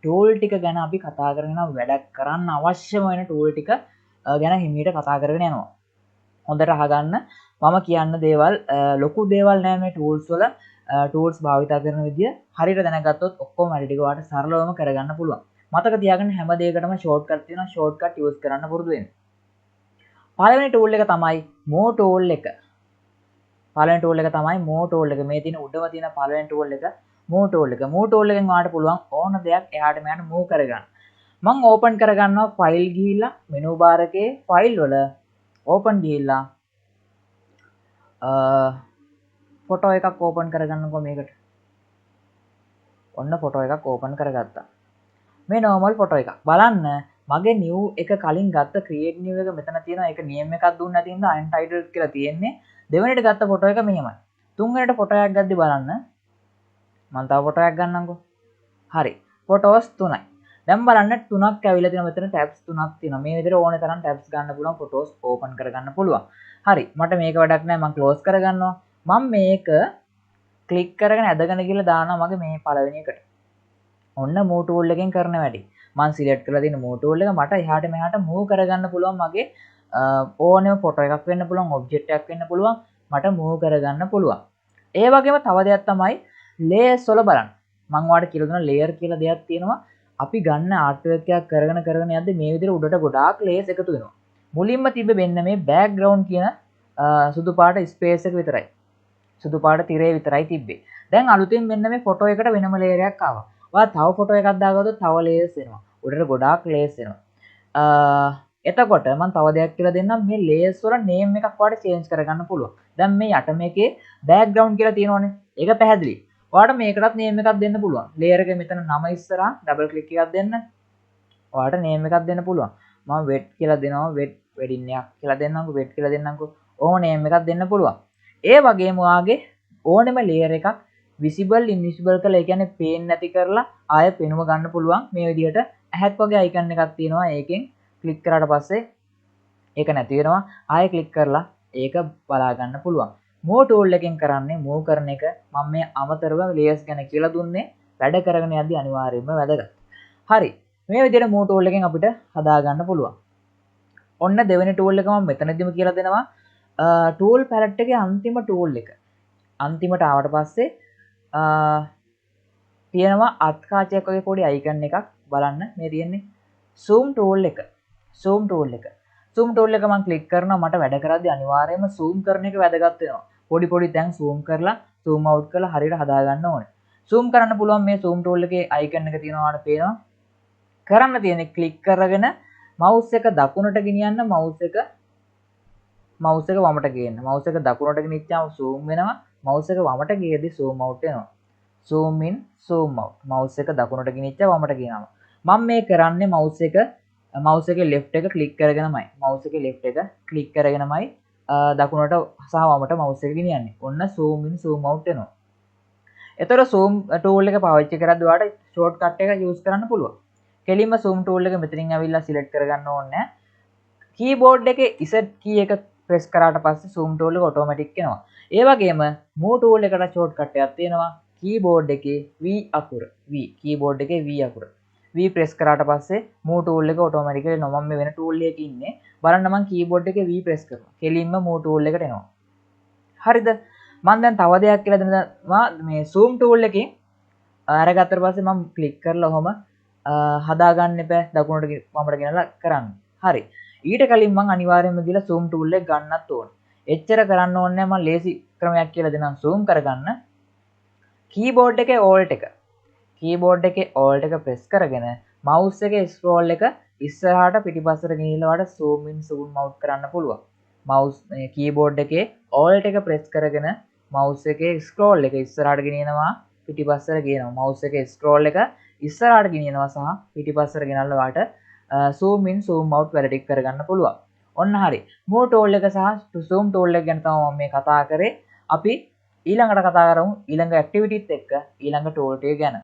Tool ටික ගැන අපි කතා කරගෙන වැඩක් කරන්න අවශ්‍යම වෙන ටූල් ටික ගැන හිමීට කතා කරගෙන යනවා. හොඳට අහගන්න. මම කියන්න දේවල් ලොකු දේවල් නෑ මේ ටූල්ස් වල. ටූල්ස් භාවිතා කරන විදිය හරියට දැනගත්තොත් ඔක්කොම වැඩ ටික ඔයාලට සරලවම කරගන්න පුළුවන්. මතක තියාගන්න හැම දෙයකටම ෂෝට්කට් තියෙනවා. ෂෝට්කට් යූස් කරන්න පුරුදු වෙන්න. පළවෙනි ටූල් එක තමයි මෝ ටූල් එක. පළවෙනි ටූල් එක තමයි මෝ ටූල් එක. මේ තියෙන උඩම තියෙන පළවෙනි ටූල් එක මෝ ටූල් එක. මෝ ටූල් එකෙන් ඔයාලට පුළුවන් ඕන දෙයක් එහාට මෙහාට මූව් කරගන්න. මම ඕපන් කරගන්නවා ෆයිල් ගිහිල්ලා මෙනු බාර් එකේ ෆයිල් වල ඕපන් ගිහිල්ලා ෆොටෝ එකක් ඕපන් කරගන්නකො මේකට. ඔන්න ෆොටෝ එකක් ඕපන් කරගත්තා. මේ නෝමල් ෆොටෝ එකක්. බලන්න මගේ නිව් එක කලින් ගත්ත ක්‍රියේට් නිව් එක මෙතන තියෙනවා. ඒක නියම එකක් දුන්න නැති හින්දා අන්ටයිටල්ඩ් කියලා තියෙන්නේ. දෙවෙනිට ගත්ත ෆොටෝ එක මෙහෙමයි. තුන්වෙනිට ෆොටෝ එකක් ගද්දි බලන්න. මම තව ෆොටෝ එකක් ගන්නම්කෝ. හරි. ෆොටෝස් 3යි. දැන් බලන්න 3ක් ඇවිල්ලා තියෙනවා. මෙතන ටැබ්ස් 3ක් තියෙනවා. මේ විදිහට ඕනේ තරම් ටැබ්ස් ගන්න පුළුවන්. ෆොටෝස් ඕපන් කරගන්න පුළුවන්. හරි. මට මේක වැඩක් නැහැ. මම ක්ලෝස් කරගන්නවා. මම මේක ක්ලික් කරගෙන ඇදගෙන ගිහලා දානවා මගේ මේ පළවෙනි එකට. ඔන්න මූව් ටූල් එකෙන් කරන වැඩි. මම සිලෙක්ට් කරලා තියෙන මූව් ටූල් එක මට එහාට මෙහාට මූව් කරගන්න පුළුවන්. මගේ ඕනෙම ෆොටෝ එකක් වෙන්න පුළුවන්, ඔබ්ජෙක්ට් එකක් වෙන්න පුළුවන්. මට මූව් කරගන්න පුළුවන්. ඒ වගේම තව දෙයක් තමයි ලේයර්ස් වල බලන්න. මම ඔයාලට කියලා දුන්නා ලේයර් කියලා දෙයක් තියෙනවා. අපි ගන්න ආර්ට්වර්ක් එකක් කරගෙන යද්දි මේ විදිහට උඩට ගොඩාක් ලේයර්ස් එකතු වෙනවා. මුලින්ම තිබ්බේ මෙන්න මේ බෑග්ග්‍රවුන්ඩ් කියන සුදු පාට ස්පේස් එක විතරයි. සුදු පාට තිරේ විතරයි තිබ්බේ. දැන් අලුතෙන් මෙන්න මේ ෆොටෝ එකට වෙනම ලේයර් එකක් ආවා. ඔයා තව ෆොටෝ එකක් දාගත්තොත් තව ලේයර්ස් එනවා. උඩට ගොඩාක් ලේයර්ස් එනවා. එතකොට මම තව දෙයක් කියලා දෙන්නම්. මේ ලේයර්ස් වල නේම් එකක් ඔයාලට චේන්ජ් කරගන්න පුළුවන්. දැන් මේ යට මේකේ බෑග්ග්‍රවුන්ඩ් කියලා තියෙනවනේ. ඒක පැහැදිලි. ඔයාලට මේකටත් නේම් එකක් දෙන්න පුළුවන්. ලේයර් එකේ මෙතන නම ඉස්සරහා ඩබල් ක්ලික් එකක් දෙන්න. ඔයාලට නේම් එකක් දෙන්න පුළුවන්. මම වෙට් කියලා දෙනවා. වෙට් වෙඩින් එකක් කියලා දෙන්නම්කෝ. වෙට් කියලා දෙන්නම්කෝ. ඕම නේම් එකක් දෙන්න පුළුවන්. ඒ වගේම ඔයාගේ ඕනෙම ලේයර් එකක් විසිබල් ඉන්විසිබල් කරලා ඒ කියන්නේ පේන්නේ නැති කරලා ආයෙ පෙනුම ගන්න පුළුවන්. මේ විදිහට ඇහක් වගේ අයිකන් එකක් තියෙනවා. ඒකෙන් ක්ලික් කරාට පස්සේ ඒක නැති වෙනවා. ආයෙ ක්ලික් කරලා ඒක බලා ගන්න පුළුවන්. මූව් ටූල් එකෙන් කරන්නේ මූව් කරන එක. මම මේ අමතරව ලේයර්ස් ගැන කියලා දුන්නේ වැඩ කරගෙන යද්දි අනිවාර්යයෙන්ම වැදගත්. හරි. මේ විදිහට මූව් ටූල් එකෙන් අපිට හදා ගන්න පුළුවන්. ඔන්න දෙවෙනි ටූල් එක මම මෙතනදිම කියලා දෙනවා. ටූල් පැලට් එකේ අන්තිම ටූල් එක. අන්තිමට ආවට පස්සේ තියෙනවා අත්කාචයක් වගේ පොඩි අයිකන් එකක්. බලන්න මේ තියෙන්නේ zoom tool එක. zoom tool එක. zoom tool එක මම ක්ලික් කරනවා. මට වැඩ කරද්දී අනිවාර්යයෙන්ම zoom කරන එක වැදගත් වෙනවා. පොඩි පොඩි තැන් zoom කරලා zoom out කරලා හරියට හදා ගන්න ඕනේ. zoom කරන්න පුළුවන් මේ zoom tool එකේ අයිකන් එක තියෙනවා. ඔයාලට පේනවා. කරන්න තියෙන්නේ ක්ලික් කරගෙන mouse එක දකුණට ගෙනියන්න, mouse එක වමට ගේන්න. mouse එක දකුණට ගෙනිච්චාම zoom වෙනවා. mouse එක වමට ගියදී zoom out වෙනවා. zoom in, zoom out. mouse එක දකුණට ගෙනිච්චා වමට ගෙනාවා. මම මේ කරන්නේ mouse එකේ left එක ක්ලික් කරගෙනමයි. mouse එකේ left එක ක්ලික් කරගෙනමයි දකුණට සහ වමට mouse එක ගෙනියන්නේ. ඔන්න zoom in, zoom out වෙනවා. එතකොට zoom tool එක පාවිච්චි කරද්දී ඔයාලට shortcut එක use කරන්න පුළුවන්. කෙලින්ම zoom tool එක මෙතනින් ඇවිල්ලා select කරගන්න ඕනේ නැහැ. keyboard එකේ Z key එක press කරාට පස්සේ zoom tool එක automatic වෙනවා. ඒ වගේම move tool එකට shortcut එකක් තියෙනවා. keyboard එකේ V අකුර keyboard එකේ V අකුර V press කරාට පස්සේ move tool එක automatically එනවා. මම මේ වෙන tool එකක ඉන්නේ. බලන්න මම keyboard එකේ V press කරනවා. කෙලින්ම move tool එකට එනවා. හරිද? මම දැන් තව දෙයක් කියලා දෙනවා. මේ zoom tool එකෙන් අරගත්තට පස්සේ මම click කරලා ඔහම හදා ගන්න එපා. දකුණට වමට ගෙනලා කරන්න. හරි. ඊට කලින් මම අනිවාර්යයෙන්ම ගිහලා zoom tool එක ගන්නත් ඕනේ. එච්චර කරන්න ඕනේ නැහැ. මම ලේසි ක්‍රමයක් කියලා දෙනවා zoom කරගන්න. keyboard එකේ alt එක press කරගෙන mouse එකේ scroll එක ඉස්සරහට පිටිපස්සට ගෙනියලා වඩ zoom in, zoom out කරන්න පුළුවන්. mouse keyboard එකේ alt එක press කරගෙන mouse එකේ scroll එක ඉස්සරහට ගෙනියනවා පිටිපස්සට ගේනවා. mouse එකේ scroll එක ඉස්සරහට ගෙනියනවා සහ පිටිපස්සට ගෙනල්ලා වාට zoom in, zoom out වැඩ ටික කරගන්න පුළුවන්. ඔන්න හරි. move tool එක සහ zoom tool එක ගැන තමයි මම මේ කතා කරේ. අපි ඊළඟට කතා කරමු ඊළඟ ඇක්ටිවිටිත් එක්ක ඊළඟ tool ටික ගැන.